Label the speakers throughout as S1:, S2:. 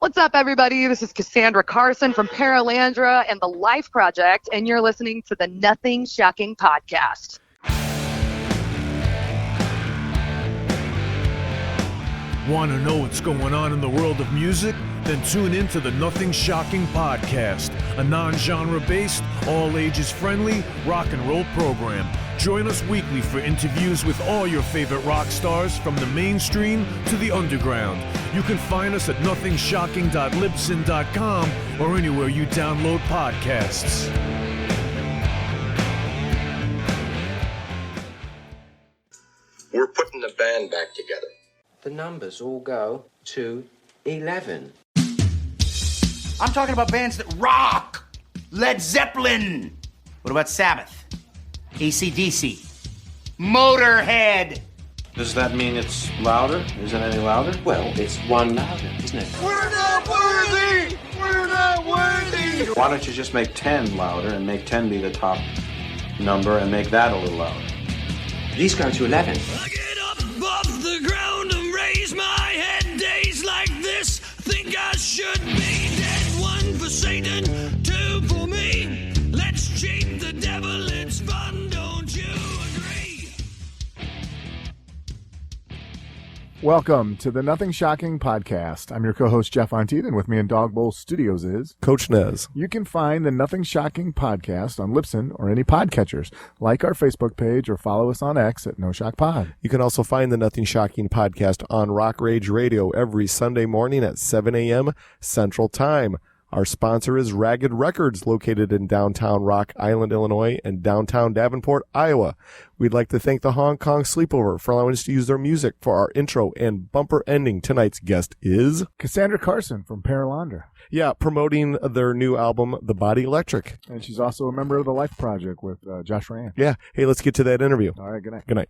S1: What's up, everybody? This is Casandra Carson from Paralandra and the L.I.F.E Project, and you're listening to the Nothing Shocking podcast.
S2: Want to know what's going on in the world of music? Then tune in to the Nothing Shocking podcast, a non-genre based, all ages friendly rock and roll program. Join us weekly for interviews with all your favorite rock stars from the mainstream to the underground. You can find us at nothingshocking.libsyn.com or anywhere you download podcasts.
S3: We're putting the band back together.
S4: The numbers all go to 11.
S5: I'm talking about bands that rock. Led Zeppelin. What about Sabbath? AC/DC. Motorhead.
S6: Does that mean it's louder? Is it any louder?
S4: Well, it's one louder, isn't it?
S5: We're not worthy! We're not worthy!
S6: Why don't you just make 10 louder and make 10 be the top number and make that a little louder?
S4: These go to 11.
S7: I get up off the ground and raise my head. Days like this, think I should be dead. One for Satan, two for me. Let's cheat the devil, it's fun, don't you agree?
S8: Welcome to the Nothing Shocking podcast. I'm your co-host, Jeff Antiedt, and with me in Dog Bowl Studios is
S9: Coach Nez.
S8: You can find the Nothing Shocking podcast on Libsyn or any podcatchers. Like our Facebook page or follow us on X at No Shock Pod.
S9: You can also find the Nothing Shocking podcast on Rock Rage Radio every Sunday morning at 7 a.m. Central Time. Our sponsor is Ragged Records, located in downtown Rock Island, Illinois, and downtown Davenport, Iowa. We'd like to thank the Hong Kong Sleepover for allowing us to use their music for our intro and bumper ending. Tonight's guest is
S8: Casandra Carson from Paralandra.
S9: Yeah, promoting their new album, The Body Electric.
S8: And she's also a member of the L.I.F.E Project with Josh Rand.
S9: Yeah. Hey, let's get to that interview.
S8: All right, good night.
S9: Good night.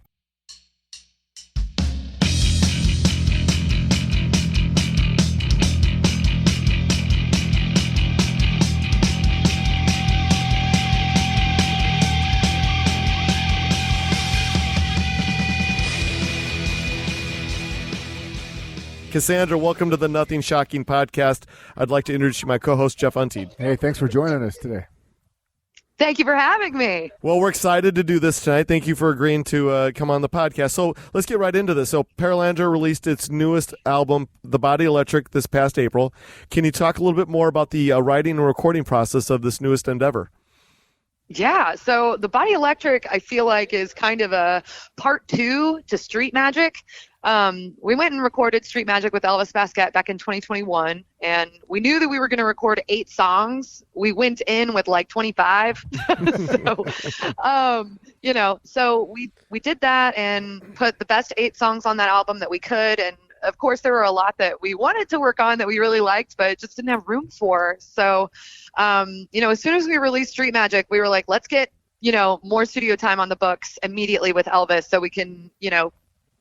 S9: Casandra, welcome to the Nothing Shocking podcast. I'd like to introduce you my co-host, Jeff Antiedt.
S8: Hey, thanks for joining us today.
S1: Thank you for having me.
S9: Well, we're excited to do this tonight. Thank you for agreeing to come on the podcast. So let's get right into this. So Parlandra released its newest album, The Body Electric, this past April. Can you talk a little bit more about the writing and recording process of this newest endeavor?
S1: Yeah, so The Body Electric, I feel like, is kind of a part two to Street Magic. We went and recorded Street Magic with Elvis Basket back in 2021, and we knew that we were going to record 8 songs. We went in with like 25. So we did that and put the best 8 songs on that album that we could. And of course, there were a lot that we wanted to work on that we really liked, but just didn't have room for. So, as soon as we released Street Magic, we were like, let's get, more studio time on the books immediately with Elvis so we can,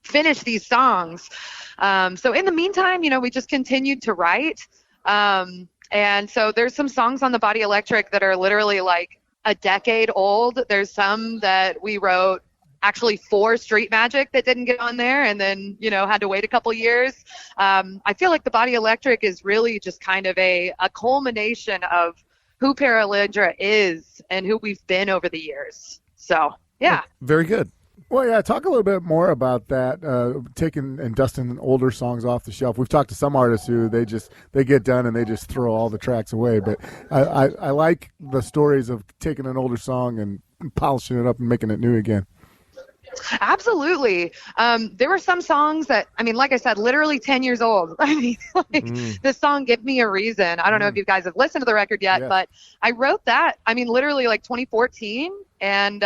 S1: finish these songs. So in the meantime, we just continued to write. And so there's some songs on The Body Electric that are literally like a decade old. There's some that we wrote actually for Street Magic that didn't get on there and then, had to wait a couple years. I feel like The Body Electric is really just kind of a culmination of who Paralandra is and who we've been over the years. So, yeah.
S9: Very good.
S8: Well, yeah, talk a little bit more about that, taking and dusting older songs off the shelf. We've talked to some artists who they get done and they just throw all the tracks away. But I like the stories of taking an older song and polishing it up and making it new again.
S1: Absolutely. There were some songs that, like I said, literally 10 years old. This song, Give Me a Reason. I don't know if you guys have listened to the record yet, but I wrote that, literally like 2014. And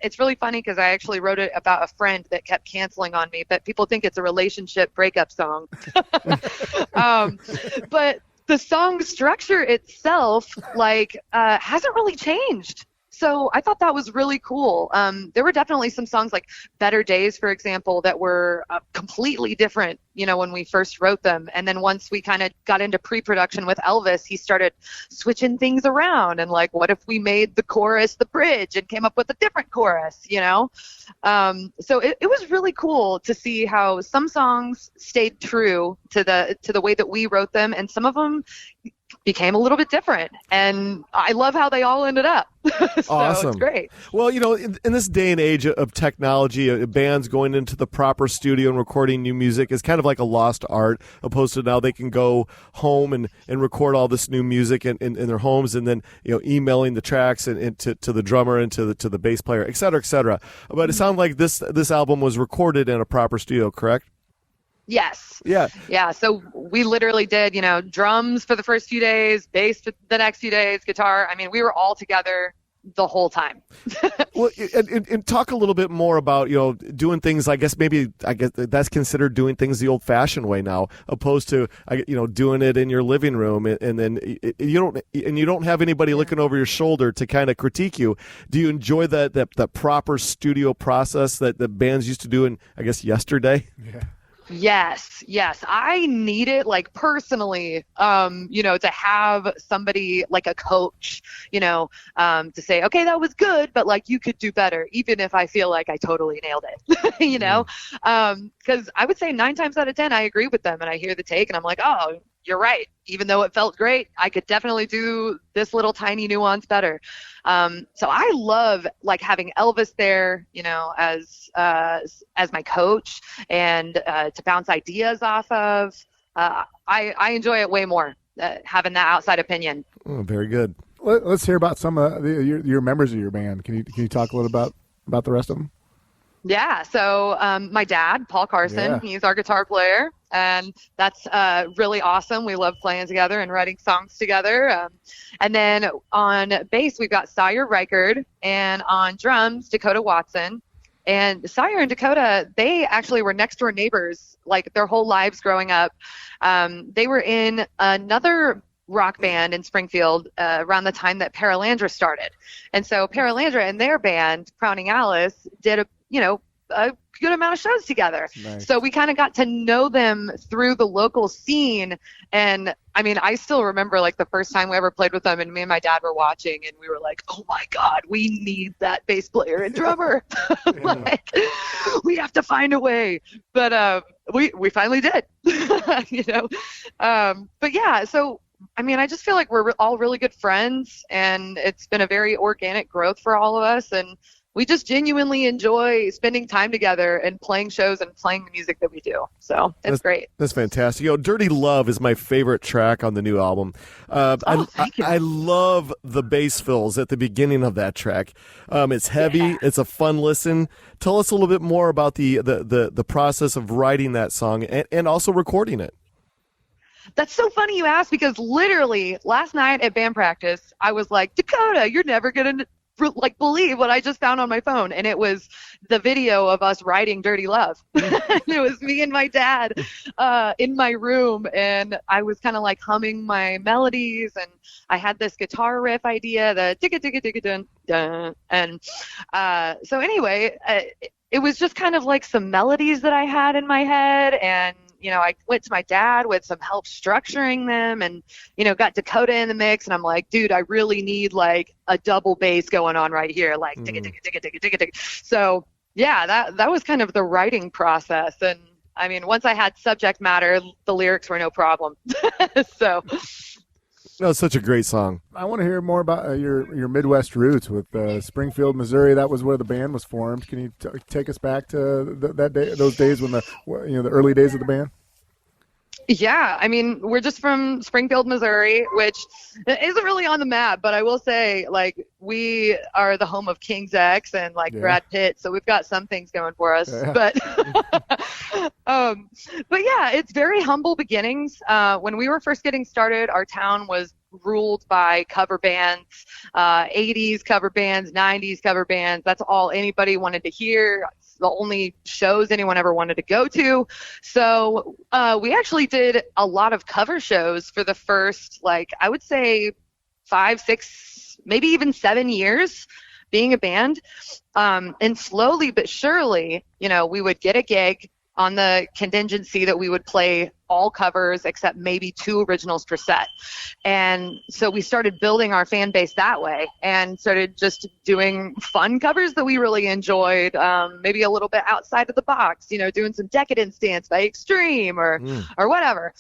S1: it's really funny because I actually wrote it about a friend that kept canceling on me, but people think it's a relationship breakup song. But the song structure itself, hasn't really changed So I thought that was really cool. There were definitely some songs like Better Days, for example, that were completely different, when we first wrote them. And then once we kind of got into pre-production with Elvis, he started switching things around. And like, what if we made the chorus the bridge and came up with a different chorus, So it was really cool to see how some songs stayed true to the way that we wrote them, and some of them became a little bit different, and I love how they all ended up. So
S9: awesome.
S1: It's great.
S9: Well, in this day and age of technology, bands going into the proper studio and recording new music is kind of like a lost art, opposed to now they can go home and record all this new music in their homes, and then emailing the tracks and to the drummer and to the bass player, et cetera, et cetera. But it sounds like this album was recorded in a proper studio, correct?
S1: Yes.
S9: Yeah.
S1: Yeah. So we literally did, drums for the first few days, bass for the next few days, guitar. I mean, we were all together the whole time.
S9: Well, and talk a little bit more about, doing things, I guess that's considered doing things the old fashioned way now, opposed to, doing it in your living room. And then you don't have anybody looking over your shoulder to kind of critique you. Do you enjoy that proper studio process that the bands used to do in, I guess, yesterday?
S8: Yeah.
S1: Yes. I need it, like, personally, to have somebody like a coach, to say, okay, that was good, but like, you could do better, even if I feel like I totally nailed it, because I would say 9 times out of 10, I agree with them and I hear the take and I'm like, oh, you're right. Even though it felt great, I could definitely do this little tiny nuance better. So I love like having Elvis there, as my coach and to bounce ideas off of. I enjoy it way more, having that outside opinion.
S9: Oh, very good.
S8: Let's hear about some of your members of your band. Can you talk a little about the rest of them?
S1: Yeah. So my dad, Paul Carson, he's our guitar player, and that's really awesome. We love playing together and writing songs together. And then on bass, we've got Sire Reichard, and on drums, Dakota Watson. And Sire and Dakota, they actually were next door neighbors, like their whole lives growing up. They were in another rock band in Springfield around the time that Paralandra started. And so Paralandra and their band, Crowning Alice, did a good amount of shows together. Nice. So we kind of got to know them through the local scene. And I mean, I still remember like the first time we ever played with them, and me and my dad were watching and we were like, oh my God, we need that bass player and drummer. Like, we have to find a way. But we finally did, but yeah, so I mean, I just feel like we're all really good friends, and it's been a very organic growth for all of us. And we just genuinely enjoy spending time together and playing shows and playing the music that we do. So it's great. That's
S9: fantastic. Dirty Love is my favorite track on the new album. I love the bass fills at the beginning of that track. It's heavy. Yeah. It's a fun listen. Tell us a little bit more about the process of writing that song and also recording it.
S1: That's so funny you asked, because literally last night at band practice, I was like, Dakota, you're never going to believe what I just found on my phone. And it was the video of us writing Dirty Love. It was me and my dad in my room, and I was kind of like humming my melodies, and I had this guitar riff idea, the ticka ticka ticka dun dun. And so anyway, it was just kind of like some melodies that I had in my head, and I went to my dad with some help structuring them, and, got Dakota in the mix, and I'm like, dude, I really need like a double bass going on right here. Like, ticka, ticka, ticka, ticka, ticka, ticka. So yeah, that was kind of the writing process. And I mean, once I had subject matter, the lyrics were no problem. So.
S9: No, it's such a great song.
S8: I want to hear more about your Midwest roots with Springfield, Missouri. That was where the band was formed. Can you take us back to those days when the early days of the band?
S1: Yeah, I mean, we're just from Springfield, Missouri, which isn't really on the map, but I will say, like, we are the home of King's X and Brad Pitt, so we've got some things going for us. Yeah. But yeah, it's very humble beginnings. When we were first getting started, our town was ruled by cover bands, 80s cover bands, 90s cover bands. That's all anybody wanted to hear. It's the only shows anyone ever wanted to go to. So we actually did a lot of cover shows for the first, I would say 5, 6, maybe even 7 years. being a band. And slowly but surely, we would get a gig on the contingency that we would play all covers except maybe 2 originals per set. And so we started building our fan base that way and started just doing fun covers that we really enjoyed, maybe a little bit outside of the box, doing some Decadence Dance by Extreme or whatever.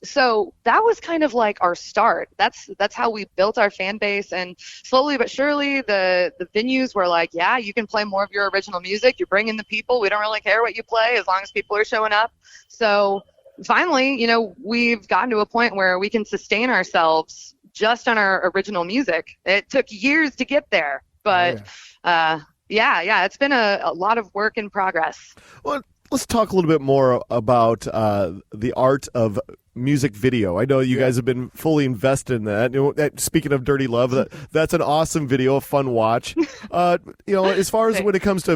S1: So that was kind of like our start. That's how we built our fan base. And slowly but surely, the venues were like, yeah, you can play more of your original music. You're bringing the people. We don't really care what you play as long as people are showing up. So finally, we've gotten to a point where we can sustain ourselves just on our original music. It took years to get there, but it's been a lot of work in progress.
S9: Well, let's talk a little bit more about the art of music video. I know you guys have been fully invested in that. Speaking of Dirty Love, that's an awesome video, a fun watch. As far as when it comes to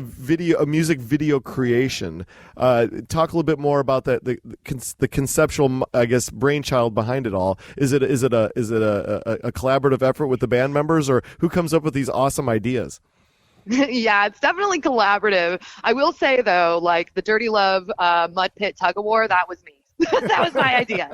S9: music video creation, talk a little bit more about that. The conceptual, I guess, brainchild behind it all. Is it a collaborative effort with the band members, or who comes up with these awesome ideas?
S1: Yeah, it's definitely collaborative. I will say, though, like the Dirty Love Mud Pit Tug of War, that was me. That was my idea.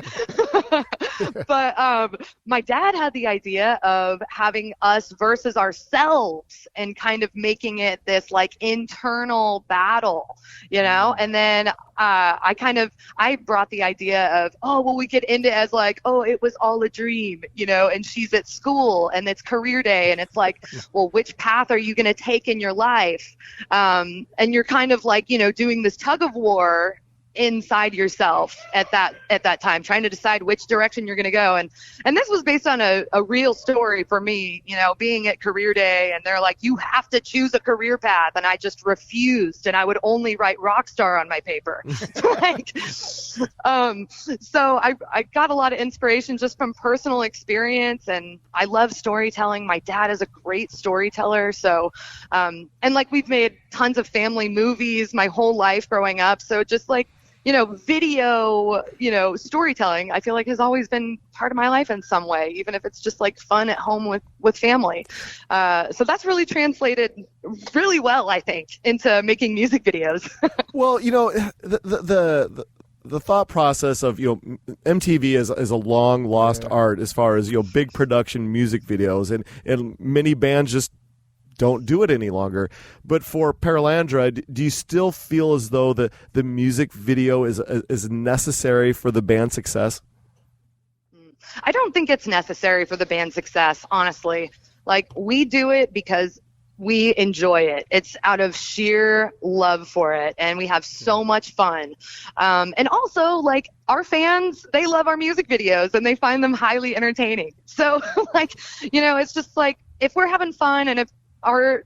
S1: But my dad had the idea of having us versus ourselves and kind of making it this like internal battle, and then I brought the idea of, we could end it as like, it was all a dream, and she's at school and it's career day and it's like, well, which path are you going to take in your life? And you're kind of like, doing this tug of war inside yourself at that time, trying to decide which direction you're going to go. And this was based on a real story for me, being at career day, and they're like, you have to choose a career path. And I just refused, and I would only write rock star on my paper. So I got a lot of inspiration just from personal experience, and I love storytelling. My dad is a great storyteller. So, and like we've made tons of family movies my whole life growing up. So just like, video, storytelling, I feel like has always been part of my life in some way, even if it's just like fun at home with family. So that's really translated really well, I think, into making music videos.
S9: Well, the thought process of MTV is a long lost art as far as big production music videos, and many bands just don't do it any longer. But for Paralandra, do you still feel as though the music video is necessary for the band's success?
S1: I don't think it's necessary for the band's success, honestly. Like, we do it because we enjoy it. It's out of sheer love for it, and we have so much fun. And also, like, our fans, they love our music videos, and they find them highly entertaining. So, it's just like, if we're having fun and if our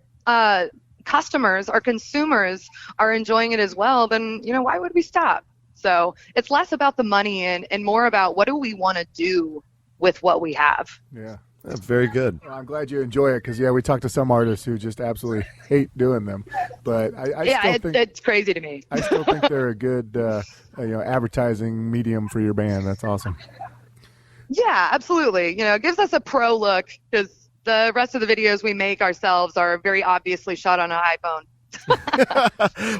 S1: customers, our consumers are enjoying it as well, then, why would we stop? So it's less about the money and more about what do we want to do with what we have.
S8: Yeah.
S9: That's very good.
S8: Well, I'm glad you enjoy it because, we talked to some artists who just absolutely hate doing them. But I still think
S1: it's crazy to me.
S8: I still think they're a good advertising medium for your band. That's awesome.
S1: Yeah, absolutely. It gives us a pro look because the rest of the videos we make ourselves are very obviously shot on an iPhone.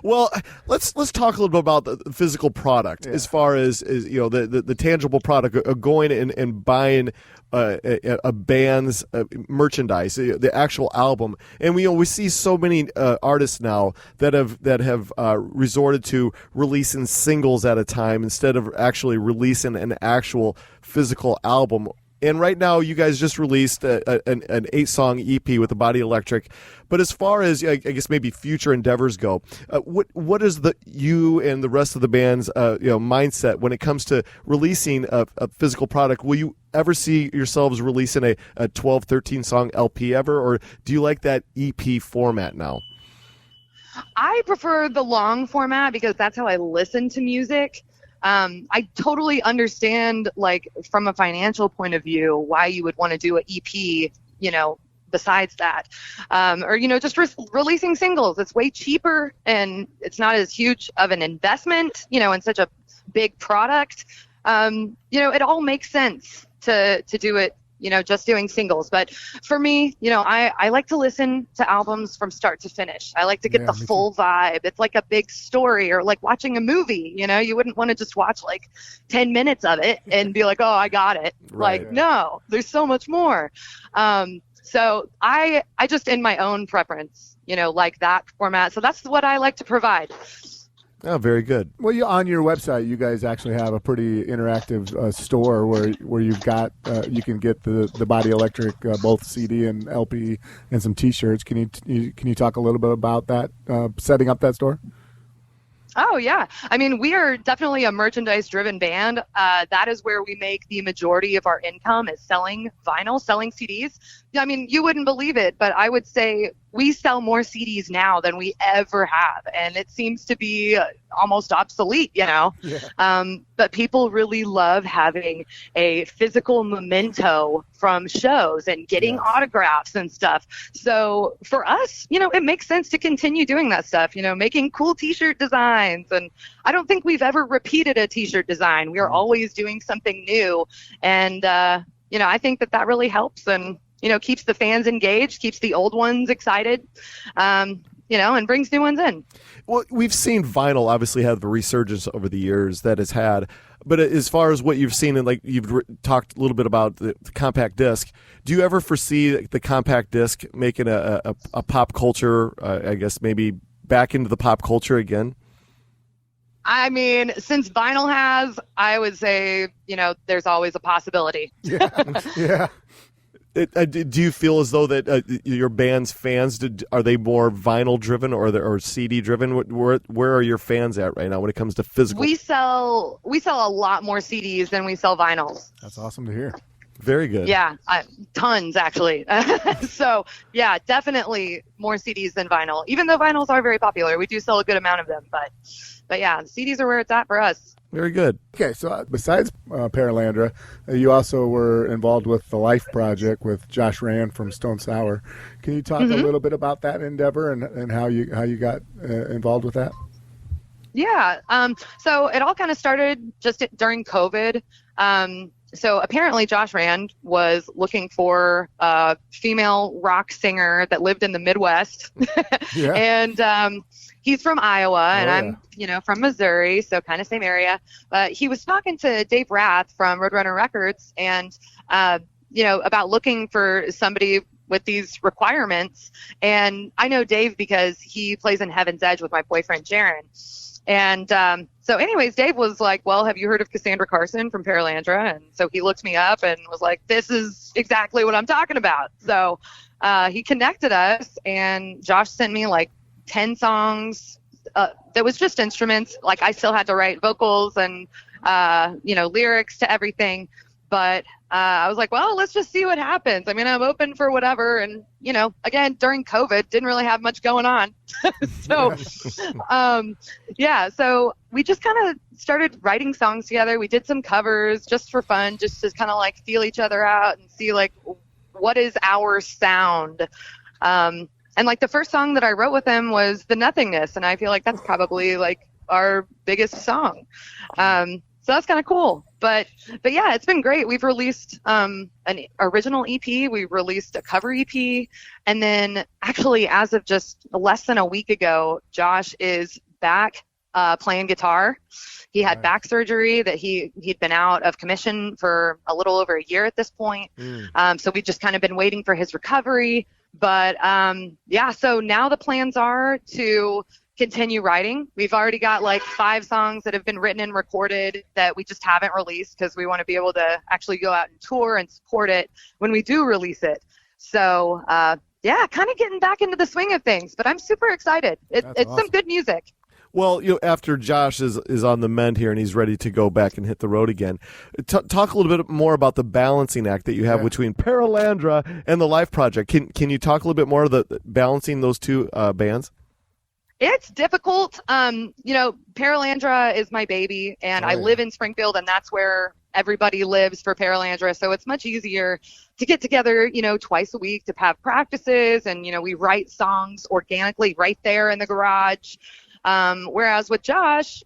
S9: Well, let's talk a little bit about the physical product as far as the tangible product of going and buying a band's merchandise, the actual album. And we see so many artists now that have resorted to releasing singles at a time instead of actually releasing an actual physical album. And right now, you guys just released an 8-song EP with the Body Electric. But as far as, I guess, maybe future endeavors go, what is you and the rest of the band's mindset when it comes to releasing a physical product? Will you ever see yourselves releasing a 12, 13-song LP ever? Or do you like that EP format now?
S1: I prefer the long format because that's how I listen to music. I totally understand, like, from a financial point of view, why you would want to do an EP, besides that. Or, just releasing singles. It's way cheaper and it's not as huge of an investment, in such a big product. It all makes sense to do it just doing singles. But for me, I like to listen to albums from start to finish. I like to get the full vibe. It's like a big story, or like watching a movie. You wouldn't want to just watch like 10 minutes of it and be like, oh, I got it.
S9: Right.
S1: Like, no, there's so much more. So I just, in my own preference, like that format. So that's what I like to provide.
S9: Oh, very good.
S8: Well, on your website, you guys actually have a pretty interactive store where you've got you can get the Body Electric both CD and LP and some T-shirts. Can you talk a little bit about that, setting up that store?
S1: Oh, yeah. I mean, we are definitely a merchandise-driven band. That is where we make the majority of our income, is selling vinyl, selling CDs. I mean, you wouldn't believe it, but I would say we sell more CDs now than we ever have, and it seems to be almost obsolete, Yeah. But people really love having a physical memento from shows and getting autographs and stuff. So for us, it makes sense to continue doing that stuff, making cool T-shirt designs. And I don't think we've ever repeated a T-shirt design. We are always doing something new. And, I think that really helps and, keeps the fans engaged, keeps the old ones excited, and brings new ones in.
S9: Well, we've seen vinyl obviously have the resurgence over the years that it's had. But as far as what you've seen, and like you've talked a little bit about the compact disc, do you ever foresee the compact disc making a pop culture, I guess maybe back into the pop culture again?
S1: I mean, since vinyl has, I would say, there's always a possibility.
S8: Yeah.
S9: Do you feel as though that your band's fans, are they more vinyl driven or CD driven? Where are your fans at right now when it comes to physical?
S1: We sell a lot more CDs than we sell vinyls.
S8: That's awesome to hear.
S9: Very good.
S1: Yeah, tons actually. So yeah, definitely more CDs than vinyl. Even though vinyls are very popular, we do sell a good amount of them. But yeah, CDs are where it's at for us.
S9: Very good.
S8: Okay, so besides Paralandra, you also were involved with the L.I.F.E project with Josh Rand from Stone Sour. Can you talk a little bit about that endeavor and how you got involved with that?
S1: Yeah. So it all kind of started just during COVID. So apparently Josh Rand was looking for a female rock singer that lived in the Midwest.
S8: Yeah.
S1: And he's from Iowa, and I'm, from Missouri, so kind of same area. But he was talking to Dave Rath from Roadrunner Records and, about looking for somebody with these requirements. And I know Dave because he plays in Heaven's Edge with my boyfriend, Jaron. And so anyways, Dave was like, well, have you heard of Casandra Carson from Paralandra? And so he looked me up and was like, this is exactly what I'm talking about. So he connected us, and Josh sent me like 10 songs that was just instruments. Like I still had to write vocals and, lyrics to everything. But I was like, well, let's just see what happens. I mean, I'm open for whatever. And, again, during COVID, didn't really have much going on. So, so we just kind of started writing songs together. We did some covers just for fun, just to kind of like feel each other out and see like, what is our sound? And like the first song that I wrote with him was The Nothingness. And I feel like that's probably like our biggest song. So that's kind of cool. But yeah, it's been great. We've released an original EP. We released a cover EP. And then actually, as of just less than a week ago, Josh is back playing guitar. He had back surgery that he'd been out of commission for a little over a year at this point. So we've just kind of been waiting for his recovery. But so now the plans are to continue writing. We've already got like 5 songs that have been written and recorded that we just haven't released because we want to be able to actually go out and tour and support it when we do release it. So kind of getting back into the swing of things, but I'm super excited. It's awesome. Some good music.
S9: Well, after Josh is on the mend here and he's ready to go back and hit the road again, talk a little bit more about the balancing act that you have between Paralandra and the L.I.F.E project. Can you talk a little bit more of the balancing those two bands?
S1: It's difficult. Paralandra is my baby, and I live in Springfield, and that's where everybody lives for Paralandra. So it's much easier to get together, twice a week to have practices, and, we write songs organically right there in the garage. Whereas with Josh,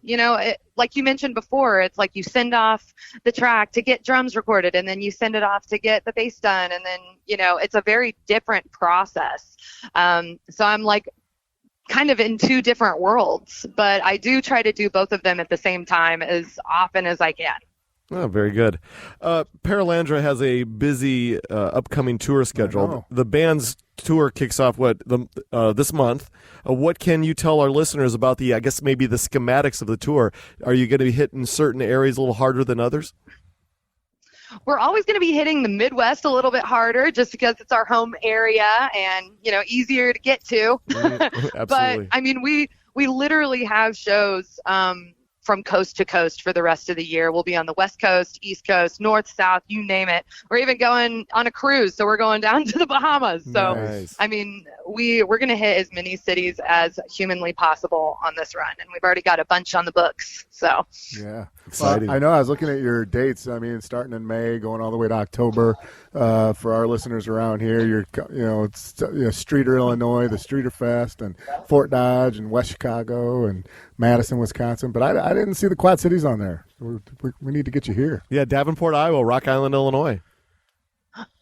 S1: like you mentioned before, it's like you send off the track to get drums recorded, and then you send it off to get the bass done, and then it's a very different process. So I'm like kind of in two different worlds, but I do try to do both of them at the same time as often as I can.
S9: Oh, very good. Paralandra has a busy upcoming tour schedule. The band's tour kicks off this month. What can you tell our listeners about the schematics of the tour? Are you going to be hitting certain areas a little harder than others?
S1: We're always going to be hitting the Midwest a little bit harder just because it's our home area and, easier to get to.
S9: Absolutely.
S1: But, I mean, we literally have shows from coast to coast for the rest of the year. We'll be on the West Coast, East Coast, North, South, you name it. We're even going on a cruise, so we're going down to the Bahamas. So,
S9: nice.
S1: I mean, we're going to hit as many cities as humanly possible on this run, and we've already got a bunch on the books. So,
S8: yeah,
S9: exciting.
S8: I know. I was looking at your dates. I mean, starting in May, going all the way to October. For our listeners around here, Streeter, Illinois, the Streeter Fest, and Fort Dodge, and West Chicago, and Madison, Wisconsin. But I didn't see the Quad Cities on there. We need to get you here.
S9: Yeah, Davenport, Iowa, Rock Island, Illinois.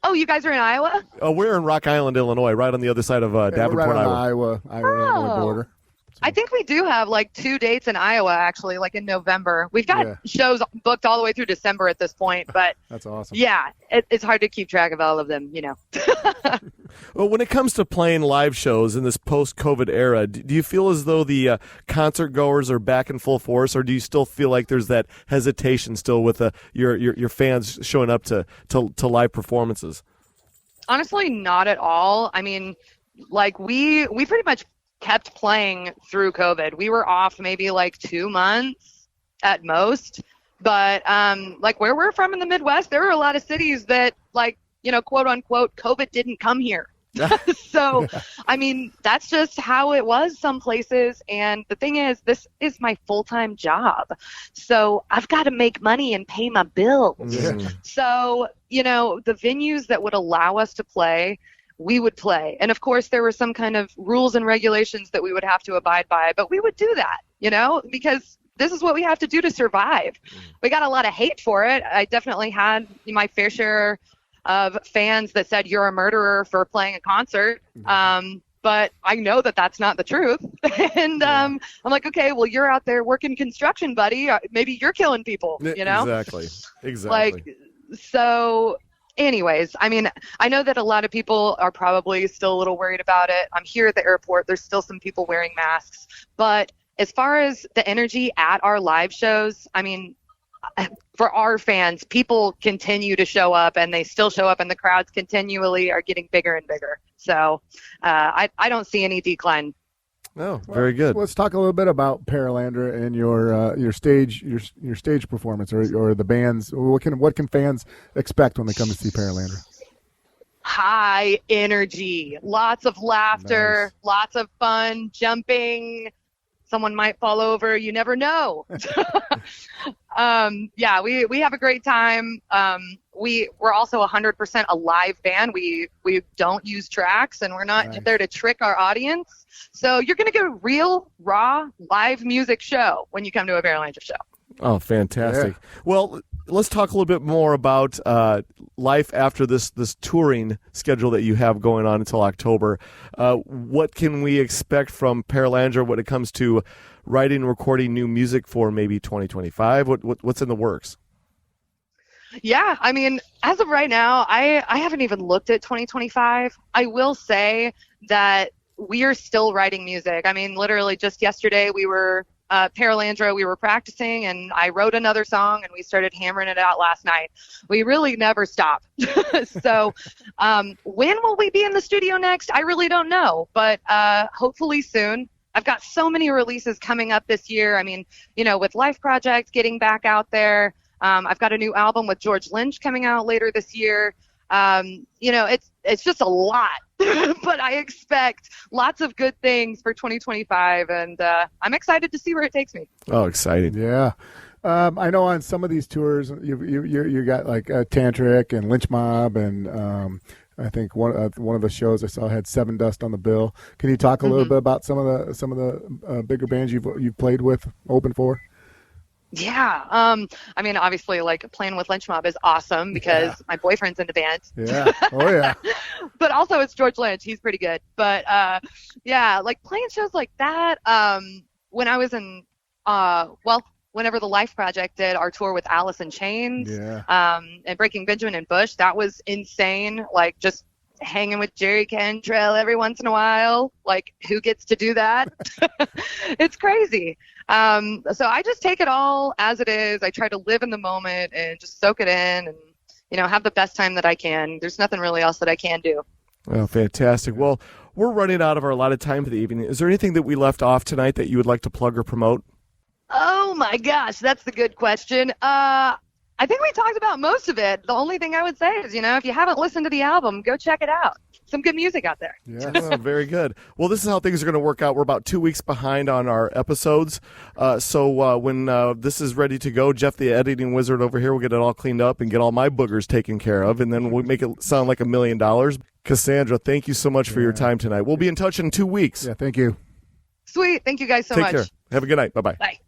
S1: Oh, you guys are in Iowa?
S9: Oh, we're in Rock Island, Illinois, right on the other side of Davenport,
S8: right on
S9: Iowa.
S8: the Iowa border.
S1: I think we do have like 2 dates in Iowa, actually, like in November. We've got shows booked all the way through December at this point, but
S8: that's awesome.
S1: Yeah, it's hard to keep track of all of them,
S9: Well, when it comes to playing live shows in this post-COVID era, do you feel as though the concert goers are back in full force, or do you still feel like there's that hesitation still with your fans showing up to live performances?
S1: Honestly, not at all. I mean, like we pretty much kept playing through COVID. We were off maybe like 2 months at most, but like where we're from in the Midwest, there were a lot of cities that quote unquote COVID didn't come here. So I mean, that's just how it was some places, and the thing is, this is my full-time job, so I've got to make money and pay my bills. So the venues that would allow us to play, we would play. And of course, there were some kind of rules and regulations that we would have to abide by, but we would do that, because this is what we have to do to survive. We got a lot of hate for it. I definitely had my fair share of fans that said, you're a murderer for playing a concert. But I know that that's not the truth. And I'm like, okay, well, you're out there working construction, buddy. Maybe you're killing people,
S9: Exactly.
S1: So anyways, I mean, I know that a lot of people are probably still a little worried about it. I'm here at the airport. There's still some people wearing masks. But as far as the energy at our live shows, I mean, for our fans, people continue to show up, and they still show up, and the crowds continually are getting bigger and bigger. So I don't see any decline.
S9: Oh, very good.
S8: Let's talk a little bit about Paralandra and your stage performance or the band's. What can fans expect when they come to see Paralandra?
S1: High energy, lots of laughter, Lots of fun, jumping. Someone might fall over. You never know. We have a great time. We're also 100% a live band. We don't use tracks, and we're not there to trick our audience. So you're going to get a real, raw, live music show when you come to a Paralandra show.
S9: Oh, fantastic. Yeah. Well, let's talk a little bit more about life after this touring schedule that you have going on until October. What can we expect from Paralandra when it comes to writing and recording new music for maybe 2025? What's in the works?
S1: Yeah, I mean, as of right now, I haven't even looked at 2025. I will say that we are still writing music. I mean, literally just yesterday we were Paralandra, we were practicing, and I wrote another song, and we started hammering it out last night. We really never stop. So when will we be in the studio next? I really don't know, but hopefully soon. I've got so many releases coming up this year. I mean, with L.I.F.E project getting back out there. I've got a new album with George Lynch coming out later this year. It's just a lot, but I expect lots of good things for 2025, and I'm excited to see where it takes me.
S9: Oh, exciting.
S8: Yeah. I know on some of these tours, you got like Tantric and Lynch Mob and I think one of the shows I saw had Seven Dust on the bill. Can you talk a little bit about some of the bigger bands you've played with, open for?
S1: Yeah. I mean, obviously, like playing with Lynch Mob is awesome because my boyfriend's in the band.
S8: Yeah. Oh yeah.
S1: But also it's George Lynch. He's pretty good. But yeah, like playing shows like that. When I was in, whenever the L.I.F.E project did our tour with Alice in Chains, and Breaking Benjamin and Bush, that was insane. Like just hanging with Jerry Cantrell every once in a while. Like who gets to do that? It's crazy. So I just take it all as it is. I try to live in the moment and just soak it in and, have the best time that I can. There's nothing really else that I can do.
S9: Oh, fantastic. Well, we're running out of our allotted time for the evening. Is there anything that we left off tonight that you would like to plug or promote?
S1: Oh my gosh, that's the good question. I think we talked about most of it. The only thing I would say is, if you haven't listened to the album, go check it out. Some good music out there.
S8: Yeah,
S9: oh, very good. Well, this is how things are going to work out. We're about 2 weeks behind on our episodes. So when this is ready to go, Jeff, the editing wizard over here, will get it all cleaned up and get all my boogers taken care of, and then we'll make it sound like $1 million. Cassandra, thank you so much for your time tonight. We'll be in touch in 2 weeks.
S8: Yeah, thank you.
S1: Sweet. Thank you guys so much.
S9: Take care. Have a good night. Bye-bye.
S1: Bye.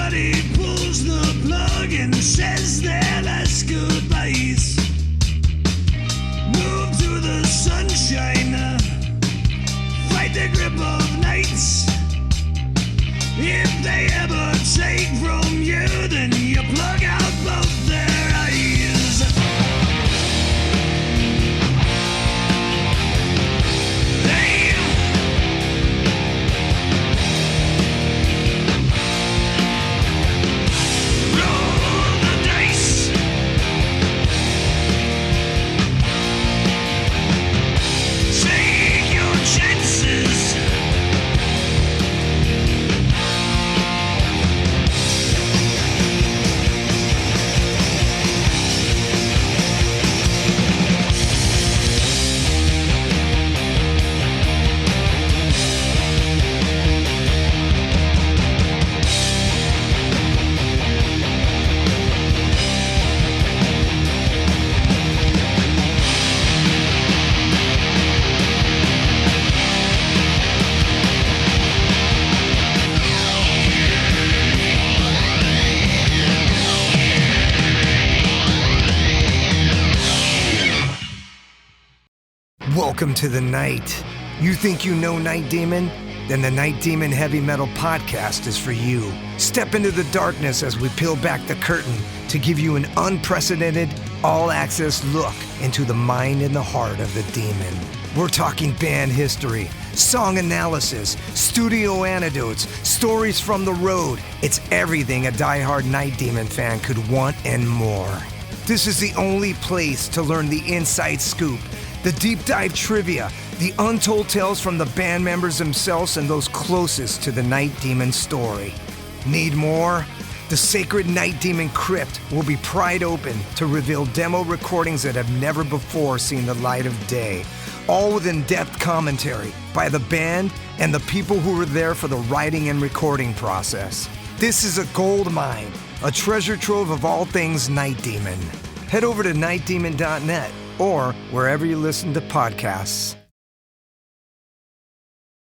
S7: Everybody pulls the plug and says their last goodbyes. Move to the sunshine, fight the grip of nights. If they ever take from you, then you plug out both their eyes. They roll the dice. Take your chances.
S10: Welcome to the night. You think you know Night Demon? Then the Night Demon Heavy Metal Podcast is for you. Step into the darkness as we peel back the curtain to give you an unprecedented, all-access look into the mind and the heart of the demon. We're talking band history, song analysis, studio anecdotes, stories from the road. It's everything a diehard Night Demon fan could want and more. This is the only place to learn the inside scoop, the deep dive trivia, the untold tales from the band members themselves and those closest to the Night Demon story. Need more? The Sacred Night Demon Crypt will be pried open to reveal demo recordings that have never before seen the light of day, all with in-depth commentary by the band and the people who were there for the writing and recording process. This is a gold mine, a treasure trove of all things Night Demon. Head over to nightdemon.net or wherever you listen to podcasts.